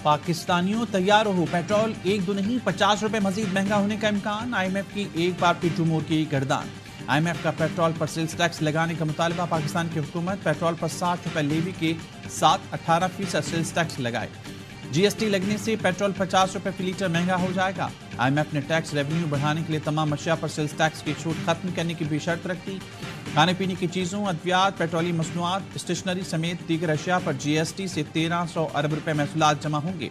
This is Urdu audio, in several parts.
پاکستانیوں تیار ہو، پیٹرول 1 نہیں 50 روپے مزید مہنگا ہونے کا امکان، آئی ایم ایف کی ایک بار پھر جمہور کی گردان۔ آئی ایم ایف کا پیٹرول پر سیلز ٹیکس لگانے کا مطالبہ، پاکستان کی حکومت پیٹرول پر 60 روپے لیوی کے ساتھ 18% سیلز ٹیکس لگائے۔ جی ایس ٹی لگنے سے پیٹرول 50 روپے فی لیٹر مہنگا ہو جائے گا۔ آئی ایم ایف نے ٹیکس ریونیو بڑھانے کے لیے تمام اشیاء پر سیلز ٹیکس کی چھوٹ ختم کرنے کی بھی شرط رکھ دی۔ کھانے پینے کی چیزوں، ادویات، پیٹرولیم مصنوعات، اسٹیشنری سمیت دیگر اشیاء پر جی ایس ٹی سے 1300 ارب روپے محصولات جمع ہوں گے۔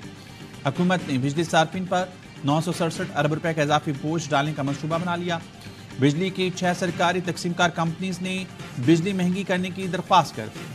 حکومت نے بجلی صارفین پر 967 ارب روپے کا اضافی بوجھ ڈالنے کا منصوبہ بنا لیا۔ بجلی کی 6 سرکاری تقسیم کار کمپنیز نے بجلی مہنگی کرنے کی درخواست کر دی۔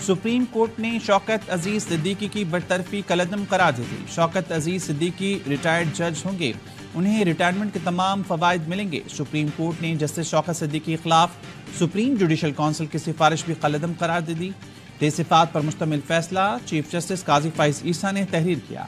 سپریم کورٹ نے شوکت عزیز صدیقی کی برطرفی کالعدم قرار دے دی۔ شوکت عزیز صدیقی ریٹائرڈ جج ہوں گے، انہیں ریٹائرمنٹ کے تمام فوائد ملیں گے۔ سپریم کورٹ نے جسٹس شوکت صدیقی کے خلاف سپریم جوڈیشل کونسل کی سفارش بھی کالعدم قرار دے دی۔ 3 صفات پر مشتمل فیصلہ چیف جسٹس قاضی فائز عیسیٰ نے تحریر کیا۔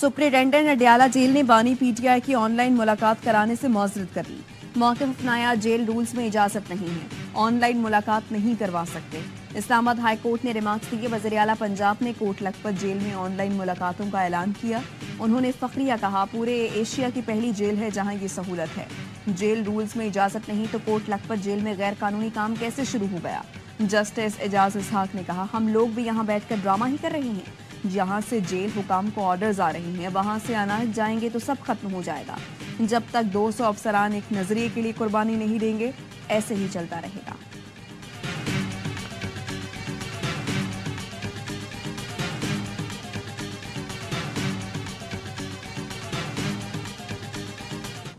سپرنٹینڈنٹ اڈیالہ جیل نے بانی پی ٹی آئی کی آن لائن ملاقات کرانے سے معذرت کر لی۔ موقف اپنایا، جیل رولز میں اجازت نہیں ہے، آن لائن ملاقات نہیں کروا سکتے۔ اسلام آباد ہائی کورٹ نے ریمارکس دیے، وزیر اعلیٰ پنجاب نے کوٹ لکھپت جیل میں آن لائن ملاقاتوں کا اعلان کیا۔ انہوں نے فخریہ کہا، پورے ایشیا کی پہلی جیل ہے جہاں یہ سہولت ہے۔ جیل رولز میں اجازت نہیں تو کوٹ لکھپت جیل میں غیر قانونی کام کیسے شروع ہو گیا؟ جسٹس اعجاز اسحاق نے کہا، ہم لوگ بھی یہاں بیٹھ کر ڈرامہ ہی کر رہے ہیں۔ جہاں سے جیل حکام کو آرڈرز آ رہے ہیں، وہاں سے اناج جائیں گے تو سب ختم ہو جائے گا۔ جب تک 200 افسران ایک نظریے کے لیے قربانی نہیں دیں گے، ایسے ہی چلتا رہے گا۔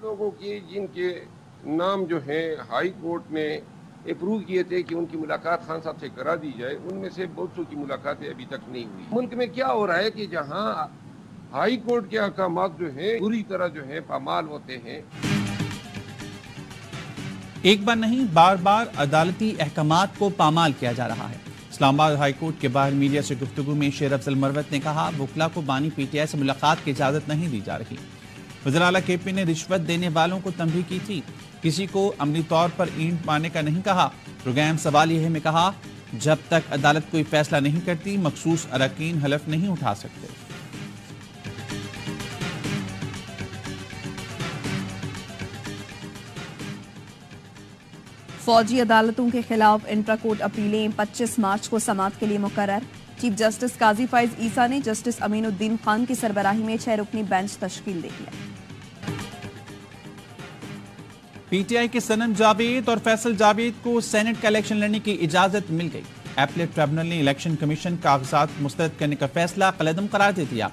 لوگوں کی جن کے نام جو ہیں ہائی کورٹ نے اپروو کیے تھے کہ ان کی ملاقات خان صاحب سے کرا دی جائے، ان میں سے بہت سو کی ملاقاتیں ابھی تک نہیں ہوئی۔ ملک میں کیا ہو رہا ہے کہ جہاں ہائی کورٹ کے احکامات جو ہیں پوری طرح جو ہیں پامال ہوتے ہیں۔ ایک بار نہیں، بار بار عدالتی احکامات کو پامال کیا جا رہا ہے۔ اسلام آباد ہائی کورٹ کے باہر میڈیا سے گفتگو میں شیر افضل مروت نے کہا، وکلا کو بانی پی ٹی آئی سے ملاقات کی اجازت نہیں دی جا رہی۔ وزیر اعلیٰ کے پی نے رشوت دینے والوں کو تنبیہ کی تھی، کسی کو عملی طور پر اینٹ مارنے کا نہیں کہا۔ پروگرام سوال یہ ہے میں کہا، جب تک عدالت کوئی فیصلہ نہیں کرتی مخصوص اراکین حلف نہیں اٹھا سکتے۔ فوجی عدالتوں کے خلاف انٹرا کورٹ اپیلیں 25 مارچ کو سماعت کے لیے مقرر۔ چیف جسٹس قاضی فائز عیسیٰ نے جسٹس امین الدین خان کی سربراہی میں 6 رکنی بینچ تشکیل دے دیا۔ پی ٹی آئی کے سنن جاوید اور فیصل جاوید کو سینٹ کا الیکشن لڑنے کی اجازت مل گئی۔ ایپلیٹ ٹریبونل نے الیکشن کمیشن کاغذات مسترد کرنے کا فیصلہ کالعدم قرار دے دیا۔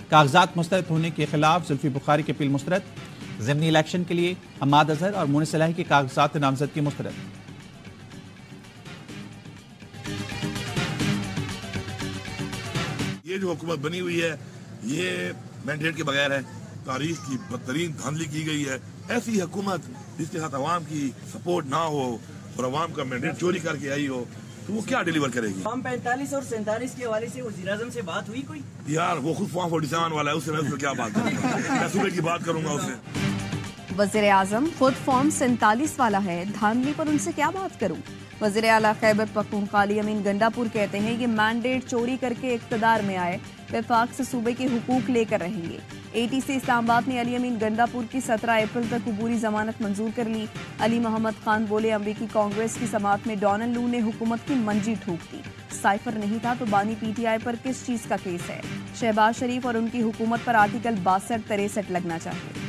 کاغذات مسترد ہونے کے خلاف زلفی بخاری کی اپیل مسترد۔ ضمنی الیکشن کے لیے حماد اظہر اور مونس الہی کے کاغذات نامزدگی مسترد۔ یہ جو حکومت بنی ہوئی ہے یہ مینڈیٹ کے بغیر ہے، تاریخ کی بدترین دھاندلی کی گئی ہے۔ ایسی حکومت جس کے ساتھ عوام کی سپورٹ نہ ہو اور عوام کا مینڈیٹ چوری کر کے آئی ہو تو وہ کیا ڈیلیور کرے گی؟ 45 اور 47 کے حوالے سے وزیر اعظم سے بات ہوئی کوئی؟ یار وہ خود فارم 47 والا ہے، اس سے میں کیا بات کروں گا؟ میں صبح کی بات کروں گا اس سے۔ وزیر اعظم خود فارم 47 والا ہے، دھاندلی پر ان سے کیا بات کروں؟ وزیر اعلیٰ خیبر پختونخوا علی امین گنڈاپور کہتے ہیں یہ مینڈیٹ چوری کر کے اقتدار میں آئے، وفاق سے صوبے کے حقوق لے کر رہیں گے۔ اے ٹی سی اسلام آباد نے علی امین گنڈاپور کی 17 اپریل تک عبوری ضمانت منظور کر لی۔ علی محمد خان بولے، امریکی کانگریس کی سماعت میں ڈونلڈ لو نے حکومت کی منجی ٹھوک دی، سائفر نہیں تھا تو بانی پی ٹی آئی پر کس چیز کا کیس ہے؟ شہباز شریف اور ان کی حکومت پر آرٹیکل 62-63 لگنا چاہیے۔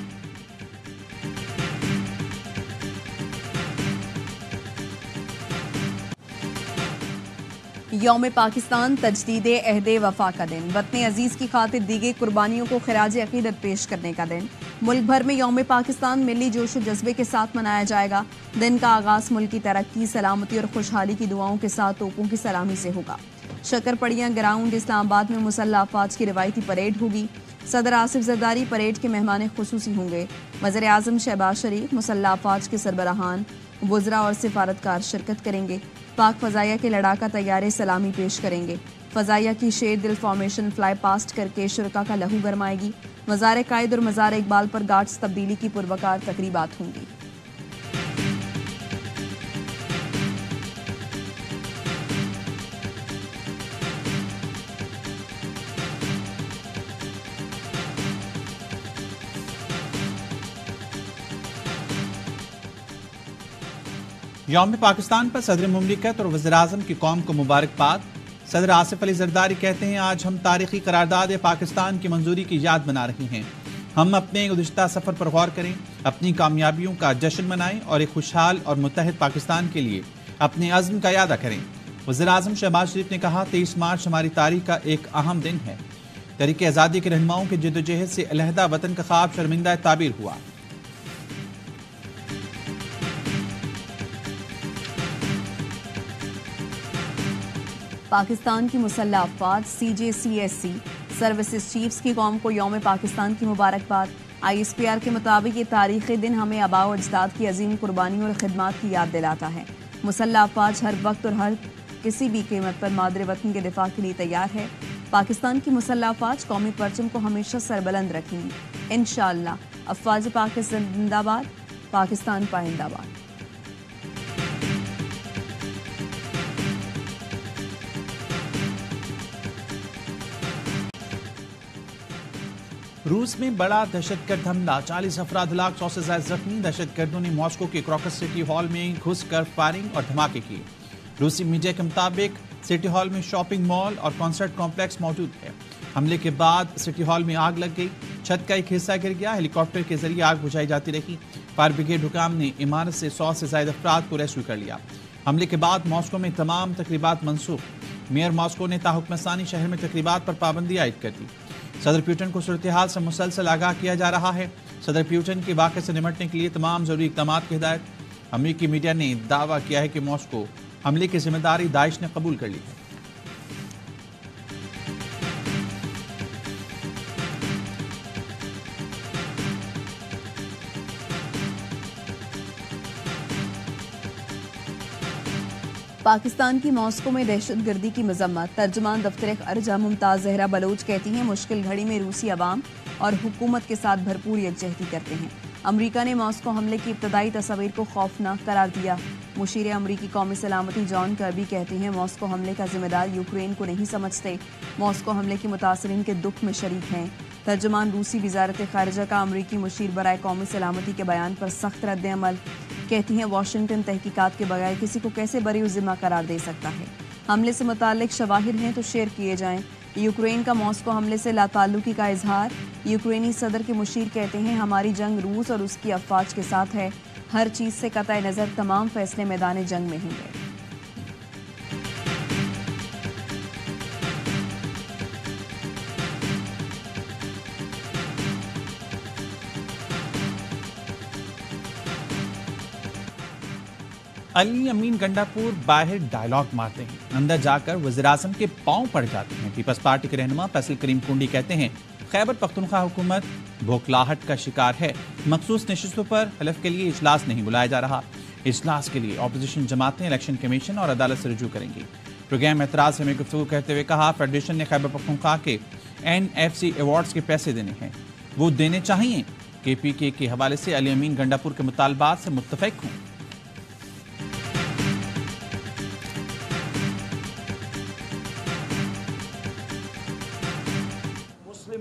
یوم پاکستان تجدید عہد وفا کا دن، وطن عزیز کی خاطر دی گئی قربانیوں کو خراج عقیدت پیش کرنے کا دن۔ ملک بھر میں یوم پاکستان ملی جوش و جذبے کے ساتھ منایا جائے گا۔ دن کا آغاز ملک کی ترقی، سلامتی اور خوشحالی کی دعاؤں کے ساتھ توپوں کی سلامی سے ہوگا۔ شکر پڑیاں گراؤنڈ اسلام آباد میں مسلح افواج کی روایتی پریڈ ہوگی۔ صدر آصف زرداری پریڈ کے مہمان خصوصی ہوں گے۔ وزیر اعظم شہباز شریف، مسلح افواج کے سربراہان، وزراء اور سفارتکار شرکت کریں گے۔ پاک فضائیہ کے لڑاکا طیارے سلامی پیش کریں گے۔ فضائیہ کی شیر دل فارمیشن فلائی پاسٹ کر کے شرکا کا لہو گرمائے گی۔ مزار قائد اور مزار اقبال پر گارڈز تبدیلی کی پروقار تقریبات ہوں گی۔ یوم پاکستان پر صدر مملکت اور وزیراعظم کی قوم کو مبارکباد۔ صدر آصف علی زرداری کہتے ہیں آج ہم تاریخی قرارداد پاکستان کی منظوری کی یاد بنا رہے ہیں۔ ہم اپنے گزشتہ سفر پر غور کریں، اپنی کامیابیوں کا جشن منائیں اور ایک خوشحال اور متحد پاکستان کے لیے اپنے عزم کا اعادہ کریں۔ وزیراعظم شہباز شریف نے کہا 23 مارچ ہماری تاریخ کا ایک اہم دن ہے۔ تحریک آزادی کے رہنماؤں کے جدوجہد سے علیحدہ وطن کا خواب شرمندہ تعبیر ہوا۔ پاکستان کی مسلح افواج CJCSC سروسز چیفز کی قوم کو یوم پاکستان کی مبارکباد۔ ISPR کے مطابق یہ تاریخی دن ہمیں آباء و اجداد کی عظیم قربانیوں اور خدمات کی یاد دلاتا ہے۔ مسلح افواج ہر وقت اور ہر کسی بھی قیمت پر مادر وطن کے دفاع کے لیے تیار ہے۔ پاکستان کی مسلح افواج قومی پرچم کو ہمیشہ سربلند رکھیں گی انشاءاللہ۔ افواج پاکستان زندہ باد، پاکستان پائندہ باد۔ روس میں بڑا دہشت گرد حملہ، 40 افراد ہلاک، 100 سے زائد زخمی۔ دہشت گردوں نے ماسکو کے کراکس سٹی ہال میں گھس کر فائرنگ اور دھماکے کیے۔ روسی میڈیا کے مطابق سٹی ہال میں شاپنگ مال اور کنسرٹ کمپلیکس موجود ہے۔ حملے کے بعد سٹی ہال میں آگ لگ گئی، چھت کا ایک حصہ گر گیا، ہیلی کاپٹر کے ذریعے آگ بجھائی جاتی رہی۔ فائر بریگیڈ حکام نے عمارت سے 100 سے زائد افراد کو ریسکیو کر لیا۔ حملے کے بعد ماسکو میں تمام تقریبات منسوخ۔ میئر ماسکو نے تاحکم ثانی شہر میں تقریبات پر پابندی عائد کر دی۔ صدر پیوٹن کو صورتحال سے مسلسل آگاہ کیا جا رہا ہے۔ صدر پیوٹن کے واقعے سے نمٹنے کے لیے تمام ضروری اقدامات کی ہدایت۔ امریکی میڈیا نے دعویٰ کیا ہے کہ ماسکو حملے کی ذمہ داری داعش نے قبول کر لی ہے۔ پاکستان کی ماسکو میں دہشت گردی کی مذمت۔ ترجمان دفتر خارجہ ممتاز زہرا بلوچ کہتی ہیں مشکل گھڑی میں روسی عوام اور حکومت کے ساتھ بھرپور یکجہتی کرتے ہیں۔ امریکہ نے ماسکو حملے کی ابتدائی تصاویر کو خوفناک قرار دیا۔ مشیر امریکی قومی سلامتی جان کربی کہتے ہیں ماسکو حملے کا ذمہ دار یوکرین کو نہیں سمجھتے، ماسکو حملے کے متاثرین کے دکھ میں شریک ہیں۔ ترجمان روسی وزارت خارجہ کا امریکی مشیر برائے قومی سلامتی کے بیان پر سخت رد عمل۔ کہتی ہیں واشنگٹن تحقیقات کے بغیر کسی کو کیسے بری ذمہ قرار دے سکتا ہے۔ حملے سے متعلق شواہد ہیں تو شیئر کیے جائیں۔ یوکرین کا ماسکو حملے سے لا تعلقی کا اظہار۔ یوکرینی صدر کے مشیر کہتے ہیں ہماری جنگ روس اور اس کی افواج کے ساتھ ہے، ہر چیز سے قطع نظر تمام فیصلے میدان جنگ میں ہوں گے۔ علی امین گنڈاپور باہر ڈائیلاگ مارتے ہیں، اندر جا کر وزیراعظم کے پاؤں پڑ جاتے ہیں۔ پیپلز پارٹی کے رہنما فیصل کریم کنڈی کہتے ہیں خیبر پختونخوا حکومت بھوکلاہٹ کا شکار ہے، مخصوص نشستوں پر حلف کے لیے اجلاس نہیں بلایا جا رہا۔ اجلاس کے لیے اپوزیشن جماعتیں الیکشن کمیشن اور عدالت سے رجوع کریں گی۔ پروگرام اعتراض میں گفتگو کرتے ہوئے کہا فیڈریشن نے خیبر پختونخوا کے NFC ایوارڈز کے پیسے دینے ہیں، وہ دینے چاہیے۔ KPK کے حوالے سے علی امین گنڈاپور کے مطالبات سے متفق ہوں۔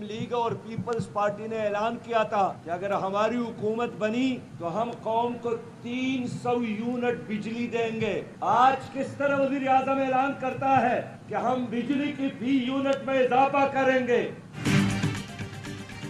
لیگ اور پیپلز پارٹی نے اعلان کیا تھا کہ اگر ہماری حکومت بنی تو ہم قوم کو 300 یونٹ بجلی دیں گے۔ آج کس طرح وزیر اعظم اعلان کرتا ہے کہ ہم بجلی کی 20 یونٹ میں اضافہ کریں گے۔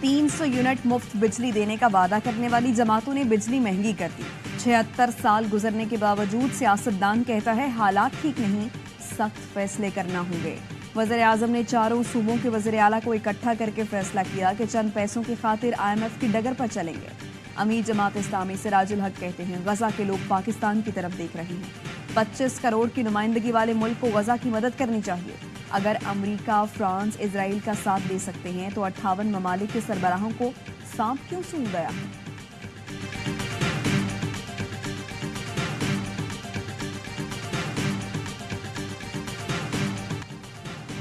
300 یونٹ مفت بجلی دینے کا وعدہ کرنے والی جماعتوں نے بجلی مہنگی کر دی۔ 76 سال گزرنے کے باوجود سیاستدان کہتا ہے حالات ٹھیک نہیں، سخت فیصلے کرنا ہوں گے۔ وزیر اعظم نے چاروں صوبوں کے وزیر اعلیٰ کو اکٹھا کر کے فیصلہ کیا کہ چند پیسوں کی خاطر IMF کی ڈگر پر چلیں گے۔ امیر جماعت اسلامی سراج الحق کہتے ہیں غزہ کے لوگ پاکستان کی طرف دیکھ رہے ہیں، 25 کروڑ کی نمائندگی والے ملک کو غزہ کی مدد کرنی چاہیے۔ اگر امریکہ، فرانس، اسرائیل کا ساتھ دے سکتے ہیں تو 58 ممالک کے سربراہوں کو سانپ کیوں سونگ گیا ہے؟